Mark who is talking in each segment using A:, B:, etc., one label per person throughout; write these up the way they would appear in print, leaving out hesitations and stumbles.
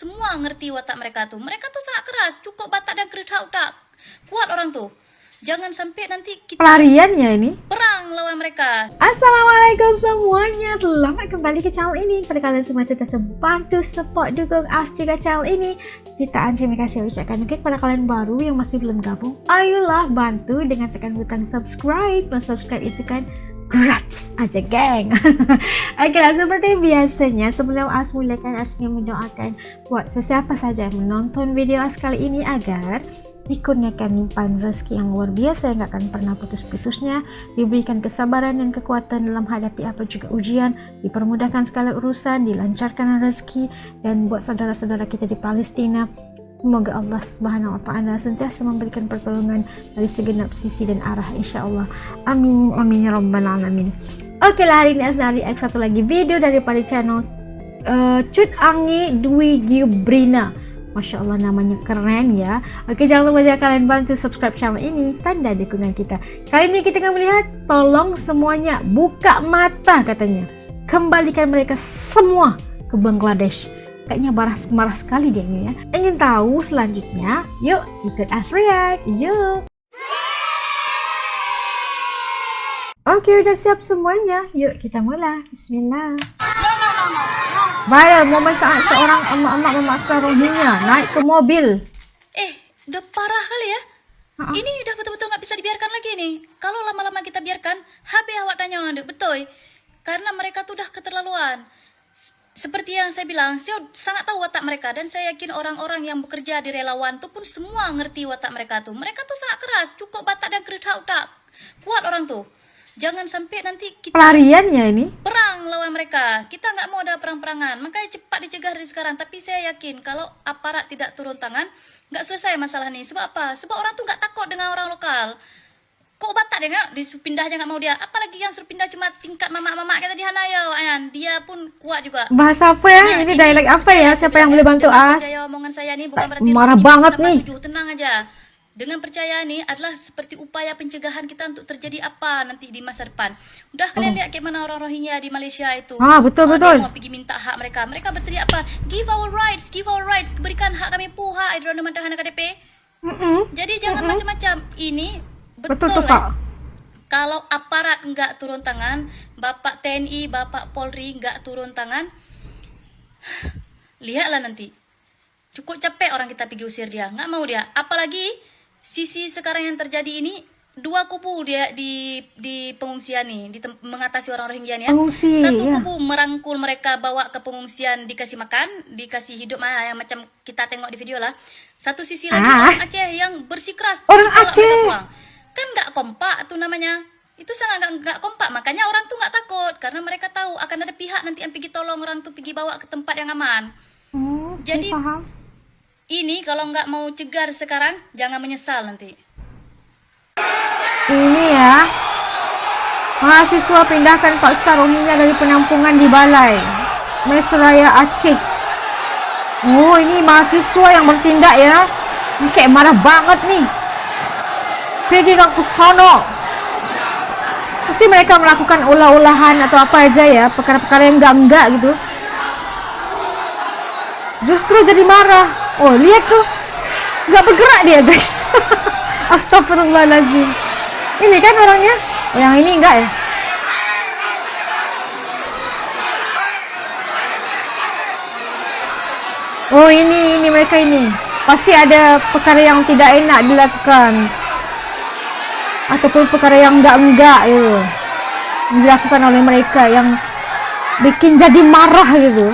A: Semua ngerti watak mereka tuh. Mereka tuh sangat keras. Cukup batak dan keridau tak kuat orang tuh. Jangan sampai nanti kita
B: Pelarian ya ini.
A: perang lawan mereka.
B: Assalamualaikum semuanya, selamat kembali ke channel ini. Pada kalian semua saya bantu support dukung As juga channel ini. Jutaan terima kasih ucapkan mungkin kepada kalian baru yang masih belum gabung. Ayolah bantu dengan tekan butang subscribe. Dan subscribe itu kan gratis aja geng. Oke lah, seperti biasanya sebelum As mulakan, As ingin mendoakan buat sesiapa saja yang menonton video As kali ini agar dikurniakan limpahan rezeki yang luar biasa yang gak akan pernah putus-putusnya, diberikan kesabaran dan kekuatan dalam hadapi apa juga ujian, dipermudahkan segala urusan, dilancarkan rezeki, dan buat saudara-saudara kita di Palestina, semoga Allah Subhanahu wa Ta'ala sentiasa memberikan pertolongan dari segenap sisi dan arah, insyaAllah. Amin, amin ya rabbal alamin. Oke lah, hari ini Asna react satu lagi video daripada channel Cut Angi Dwi Gibrina. Masya Allah, namanya keren ya. Oke, jangan lupa juga kalian bantu subscribe channel ini, tanda dukungan kita. Kali ini kita akan melihat, tolong semuanya buka mata katanya, kembalikan mereka semua ke Bangladesh. Kayaknya marah sekali dia ini ya. Ingin tahu selanjutnya? Yuk ikut As react, yuk. Oke, udah siap semuanya. Yuk kita mulai. Bismillah. Viral momen saat seorang emak-emak memaksa Rohingya naik ke mobil.
A: Udah parah kali ya. Ini udah betul-betul nggak bisa dibiarkan lagi nih. Kalau lama-lama kita biarkan, habis awak tanya betul. Karena mereka tuh udah keterlaluan. Seperti yang saya bilang, saya sangat tahu watak mereka, dan saya yakin orang-orang yang bekerja di relawan tuh pun semua ngerti watak mereka tuh. Mereka tuh sangat keras, cukup batak dan keridau tak kuat orang tuh. Jangan sampai nanti kita
B: Pelarian ya ini.
A: perang lawan mereka. Kita nggak mau ada perang-perangan, makanya cepat dicegah dari sekarang. Tapi saya yakin kalau aparat tidak turun tangan, nggak selesai masalah ini. Sebab apa? Sebab orang tuh nggak takut dengan orang lokal. Kok batak dia nggak disuruh pindah aja nggak mau dia. Apalagi yang suruh pindah cuma tingkat mamak-mamak kita di Hanaya, Ayan. Dia pun kuat juga.
B: Bahasa apa ya? Ini dialek apa ya? Siapa yang boleh bantu As?
A: Percaya omongan saya nih bukan berarti
B: Marah banget nih.
A: tenang aja. Dengan percaya ini adalah seperti upaya pencegahan kita untuk terjadi apa nanti di masa depan. Udah kalian lihat bagaimana orang Rohingya di Malaysia itu.
B: Betul.
A: Dia mau pergi minta hak mereka. Mereka berteriak apa? Give our rights, give our rights. Berikan hak kami puha idrona mandahan KDP. Jadi jangan macam-macam. Ini betul
B: Kak.
A: Kalau aparat nggak turun tangan, Bapak TNI, Bapak Polri nggak turun tangan, lihatlah nanti. Cukup capek orang kita pergi usir dia, nggak mau dia. Apalagi sisi sekarang yang terjadi ini, dua kubu dia di pengungsian nih, mengatasi orang Rohingya nih ya. Satu kubu merangkul mereka, bawa ke pengungsian, dikasih makan, dikasih hidup, yang macam kita tengok di video lah. Satu sisi lagi orang Aceh yang bersikeras,
B: orang Aceh
A: kan nggak kompak tuh namanya. Itu sangat nggak kompak, makanya orang tuh nggak takut karena mereka tahu akan ada pihak nanti yang pergi tolong orang tuh, pergi bawa ke tempat yang aman. Jadi
B: paham.
A: ini kalau nggak mau cegar sekarang, jangan menyesal nanti.
B: Ini ya, mahasiswa pindahkan paksa Rohingya dari penampungan di Balai Mesraya Aceh. Oh, ini mahasiswa yang bertindak ya. Ini kayak marah banget nih. Pergi ke sono. Pasti mereka melakukan ulah-ulahan atau apa aja ya, perkara-perkara yang enggak gitu. Justru jadi marah. Oh, lihat tuh, nggak bergerak dia guys. Astagfirullahaladzim. Ini kan orangnya, yang ini enggak ya? Oh, ini mereka ini. Pasti ada perkara yang tidak enak dilakukan, ataupun perkara yang enggak gitu dilakukan oleh mereka yang bikin jadi marah gitu.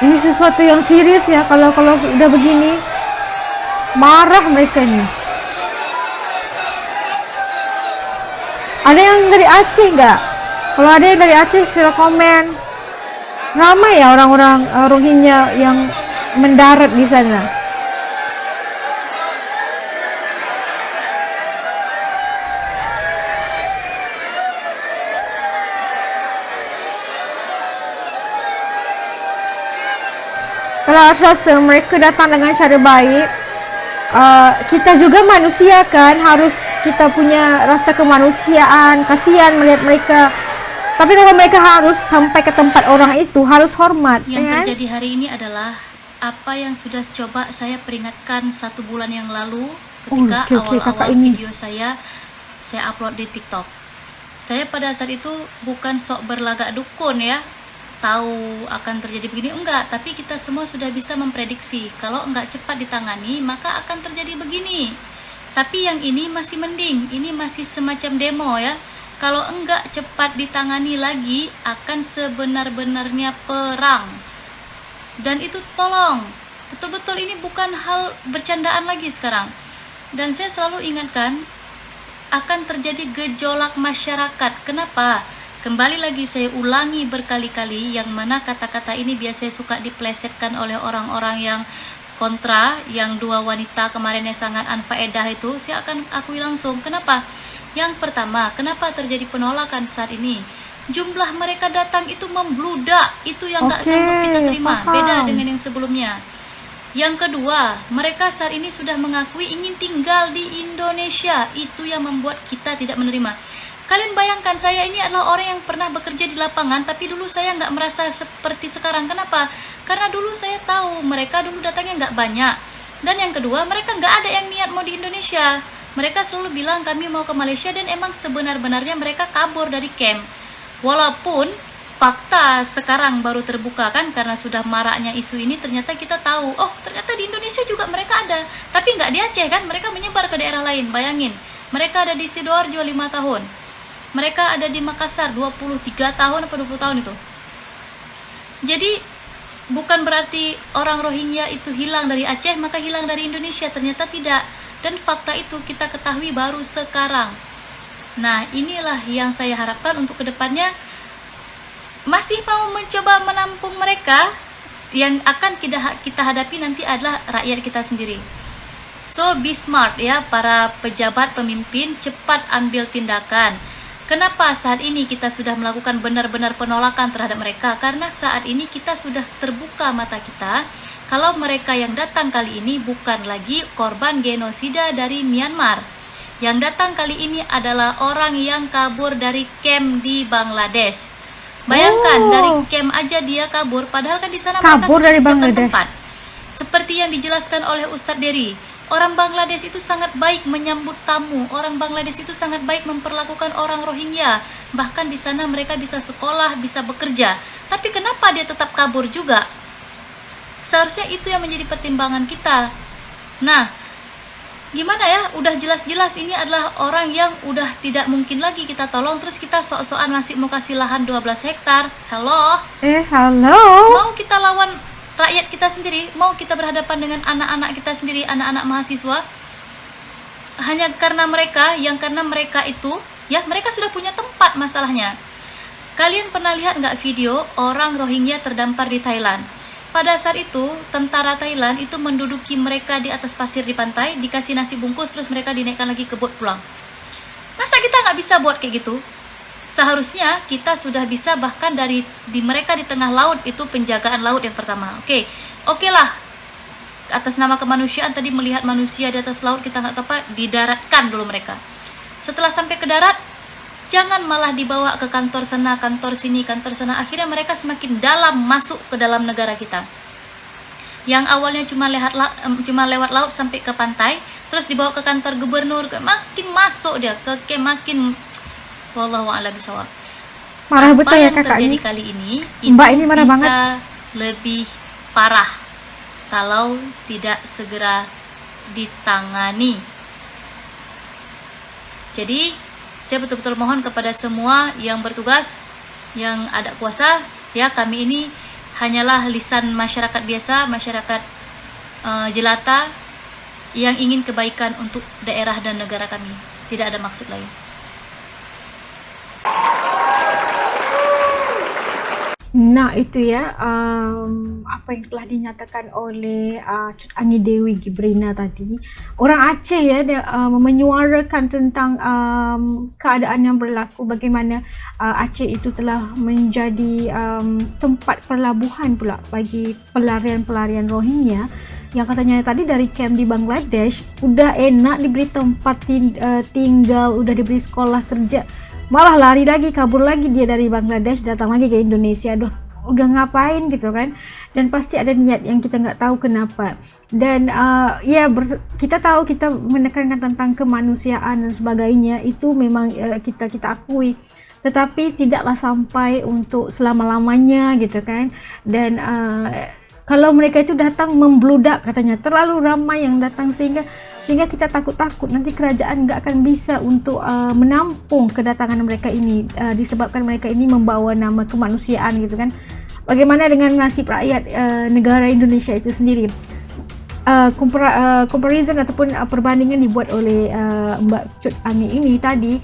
B: Ini sesuatu yang serius ya, kalau udah begini marah mereka nih. Ada yang dari Aceh nggak? Kalau ada yang dari Aceh silahkan komen. Ramai ya orang-orang Rohingya yang mendarat di sana. Kalau rasa mereka datang dengan cara baik, kita juga manusia kan, harus kita punya rasa kemanusiaan, kasihan melihat mereka. Tapi kalau mereka harus sampai ke tempat orang itu, harus hormat.
A: Yang
B: kan?
A: terjadi hari ini adalah apa yang sudah coba saya peringatkan 1 bulan yang lalu ketika
B: Oke, kakak
A: awal-awal
B: ini.
A: video saya upload di TikTok. Saya pada saat itu bukan sok berlagak dukun ya, tahu akan terjadi begini, enggak, tapi kita semua sudah bisa memprediksi kalau enggak cepat ditangani maka akan terjadi begini. Tapi yang ini masih mending, ini masih semacam demo ya. Kalau enggak cepat ditangani lagi akan sebenar-benarnya perang. Dan itu tolong, betul-betul ini bukan hal bercandaan lagi sekarang. Dan saya selalu ingatkan akan terjadi gejolak masyarakat. Kenapa? Kembali lagi saya ulangi berkali-kali, yang mana kata-kata ini biasanya suka diplesetkan oleh orang-orang yang kontra, yang 2 wanita kemarin yang sangat anfaedah itu, saya akan akui langsung. Kenapa? Yang pertama, kenapa terjadi penolakan saat ini? Jumlah mereka datang itu membludak, itu yang nggak sanggup kita terima, beda dengan yang sebelumnya. Yang kedua, mereka saat ini sudah mengakui ingin tinggal di Indonesia, itu yang membuat kita tidak menerima. Kalian bayangkan, saya ini adalah orang yang pernah bekerja di lapangan, tapi dulu saya nggak merasa seperti sekarang. Kenapa? Karena dulu saya tahu mereka dulu datangnya nggak banyak. Dan yang kedua, mereka nggak ada yang niat mau di Indonesia. Mereka selalu bilang kami mau ke Malaysia, dan emang sebenar-benarnya mereka kabur dari camp. Walaupun fakta sekarang baru terbuka kan, karena sudah maraknya isu ini, ternyata kita tahu, oh ternyata di Indonesia juga mereka ada. Tapi nggak di Aceh kan, mereka menyebar ke daerah lain. Bayangin, mereka ada di Sidoarjo 5 tahun. Mereka ada di Makassar 23 tahun atau 20 tahun itu. Jadi bukan berarti orang Rohingya itu hilang dari Aceh maka hilang dari Indonesia, ternyata tidak. Dan fakta itu kita ketahui baru sekarang. Nah, inilah yang saya harapkan untuk kedepannya. Masih mau mencoba menampung mereka, yang akan kita hadapi nanti adalah rakyat kita sendiri. So be smart ya para pejabat pemimpin, cepat ambil tindakan. Kenapa saat ini kita sudah melakukan benar-benar penolakan terhadap mereka? Karena saat ini kita sudah terbuka mata kita kalau mereka yang datang kali ini bukan lagi korban genosida dari Myanmar. Yang datang kali ini adalah orang yang kabur dari camp di Bangladesh. Bayangkan, dari camp aja dia kabur, padahal kan di sana mereka sudah disiapkan tempat. Seperti yang dijelaskan oleh Ustadz Dery, orang Bangladesh itu sangat baik menyambut tamu. Orang Bangladesh itu sangat baik memperlakukan orang Rohingya. Bahkan di sana mereka bisa sekolah, bisa bekerja. Tapi kenapa dia tetap kabur juga? Seharusnya itu yang menjadi pertimbangan kita. Nah, gimana ya? Udah jelas-jelas ini adalah orang yang udah tidak mungkin lagi kita tolong, terus kita sok-sokan masih mau kasih lahan 12 hektar. Halo?
B: Halo?
A: Mau kita lawan rakyat kita sendiri, mau kita berhadapan dengan anak-anak kita sendiri, anak-anak mahasiswa, hanya karena mereka itu, ya mereka sudah punya tempat masalahnya. Kalian pernah lihat nggak video orang Rohingya terdampar di Thailand? Pada saat itu, tentara Thailand itu menduduki mereka di atas pasir di pantai, dikasih nasi bungkus, terus mereka dinaikkan lagi ke bot pulang. Masa kita nggak bisa buat kayak gitu? Seharusnya kita sudah bisa, bahkan di mereka di tengah laut itu penjagaan laut yang pertama. Oke lah, atas nama kemanusiaan tadi melihat manusia di atas laut, kita nggak tahu apa, didaratkan dulu mereka. Setelah sampai ke darat, jangan malah dibawa ke kantor sana, kantor sini, kantor sana. Akhirnya mereka semakin dalam masuk ke dalam negara kita. Yang awalnya cuma lewat laut sampai ke pantai, terus dibawa ke kantor gubernur, makin masuk dia ke makin. Wallahu a'lam bishawab.
B: Marah betul ya kakak ini.
A: Apa yang terjadi kali ini
B: Mbak
A: itu
B: ini marah
A: bisa
B: banget.
A: lebih parah kalau tidak segera ditangani. Jadi saya betul-betul mohon kepada semua yang bertugas, yang ada kuasa, ya kami ini hanyalah lisan masyarakat biasa, masyarakat jelata yang ingin kebaikan untuk daerah dan negara kami. Tidak ada maksud lain.
B: nak itu ya, apa yang telah dinyatakan oleh Cut Ani Dewi Gibrina tadi. Orang Aceh ya, dia menyuarakan tentang keadaan yang berlaku, bagaimana Aceh itu telah menjadi tempat perlabuhan pula bagi pelarian-pelarian Rohingya, yang katanya tadi dari camp di Bangladesh udah enak diberi tempat tinggal, udah diberi sekolah, kerja, malah lari lagi, kabur lagi dia dari Bangladesh, datang lagi ke Indonesia. Aduh, udah ngapain gitu kan? Dan pasti ada niat yang kita nggak tahu kenapa. Dan ya kita tahu, kita menekankan tentang kemanusiaan dan sebagainya, itu memang kita akui, tetapi tidaklah sampai untuk selama-lamanya gitu kan. Dan kalau mereka itu datang membludak, katanya terlalu ramai yang datang, sehingga kita takut-takut nanti kerajaan nggak akan bisa untuk menampung kedatangan mereka ini, disebabkan mereka ini membawa nama kemanusiaan gitu kan. Bagaimana dengan nasib rakyat negara Indonesia itu sendiri? Comparison ataupun perbandingan dibuat oleh Mbak Cut Ani ini tadi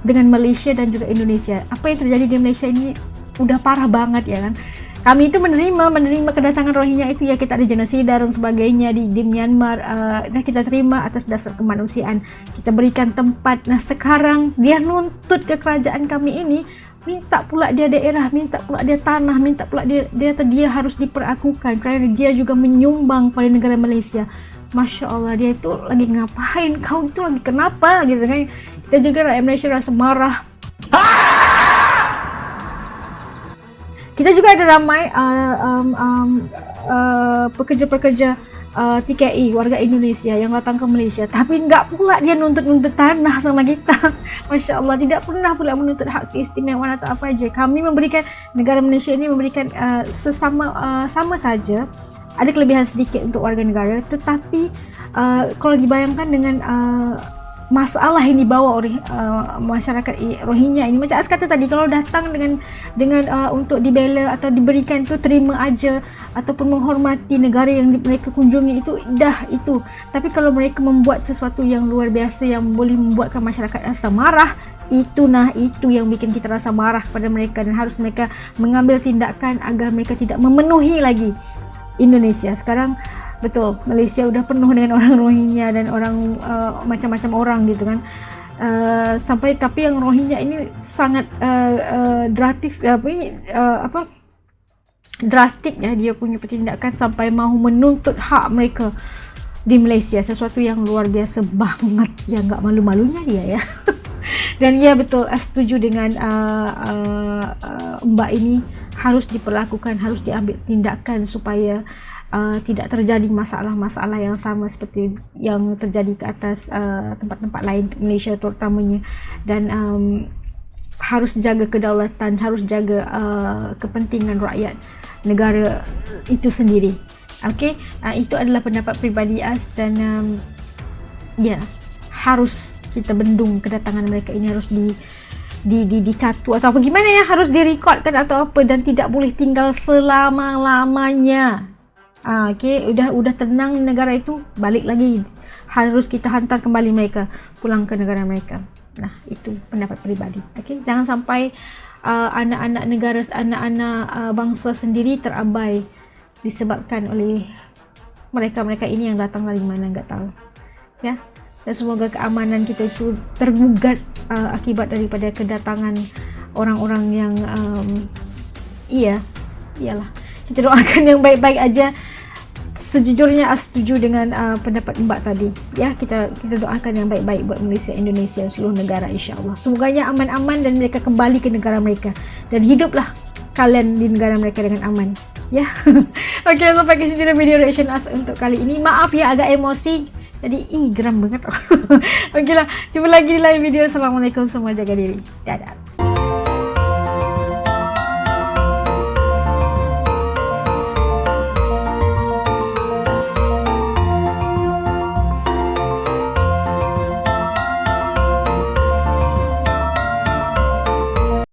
B: dengan Malaysia dan juga Indonesia. Apa yang terjadi di Malaysia ini udah parah banget ya kan. Kami itu menerima kedatangan Rohingya itu ya, kita ada genosida dan sebagainya di Myanmar, dan kita terima atas dasar kemanusiaan, kita berikan tempat. Nah sekarang dia nuntut ke kerajaan kami ini, minta pula dia daerah, minta pula dia tanah, minta pula dia harus diperlakukan kerana dia juga menyumbang pada negara Malaysia. Masya Allah, dia itu lagi ngapain? Kau itu lagi kenapa gitu kan? Kita juga rakyat Malaysia rasa marah. Kita juga ada ramai pekerja-pekerja TKI, warga Indonesia yang datang ke Malaysia, tapi enggak pula dia nuntut tanah sama kita. Masya Allah, tidak pernah pula menuntut hak keistimewaan atau apa aja. Kami memberikan, negara Malaysia ini memberikan sama saja. Ada kelebihan sedikit untuk warga negara, tetapi kalau dibayangkan dengan masalah yang dibawa oleh masyarakat Rohingya ini, macam As kata tadi, kalau datang dengan untuk dibela atau diberikan itu, terima aja, ataupun menghormati negara yang mereka kunjungi, itu dah itu. Tapi kalau mereka membuat sesuatu yang luar biasa yang boleh membuatkan masyarakat rasa marah, itu yang bikin kita rasa marah kepada mereka, dan harus mereka mengambil tindakan agar mereka tidak memenuhi lagi Indonesia. Sekarang betul, Malaysia udah penuh dengan orang Rohingya dan orang macam-macam orang gitu kan. Tapi yang Rohingya ini sangat drastik ya, dia punya pertindakan sampai mahu menuntut hak mereka di Malaysia, sesuatu yang luar biasa banget, yang nggak malu-malunya dia ya. Dan ya betul, setuju dengan Mbak ini, harus diperlakukan, harus diambil tindakan supaya tidak terjadi masalah-masalah yang sama seperti yang terjadi ke atas tempat-tempat lain, Malaysia terutamanya. Dan harus jaga kedaulatan, harus jaga kepentingan rakyat negara itu sendiri. Okey, itu adalah pendapat peribadi As, dan ya harus kita bendung kedatangan mereka ini, harus dicatu atau apa gimana ya, harus direkodkan atau apa, dan tidak boleh tinggal selama-lamanya. Okey, udah tenang negara itu, balik lagi, harus kita hantar kembali mereka pulang ke negara mereka. Nah, itu pendapat peribadi. Okey, jangan sampai anak-anak negara, anak-anak bangsa sendiri terabai disebabkan oleh mereka ini yang datang dari mana nggak tahu. Ya, dan semoga keamanan kita itu tergugat akibat daripada kedatangan orang-orang yang iyalah. Kita doakan yang baik-baik aja. Sejujurnya setuju dengan pendapat Mbak tadi ya, kita doakan yang baik-baik buat Malaysia, Indonesia, seluruh negara, insya-Allah. Semoganya aman-aman dan mereka kembali ke negara mereka, dan hiduplah kalian di negara mereka dengan aman ya. Okey, sampai ke sini video reaction As untuk kali ini. Maaf ya agak emosi, jadi geram banget. Okeylah, jumpa lagi di lain video. Assalamualaikum, semua jaga diri, dadah.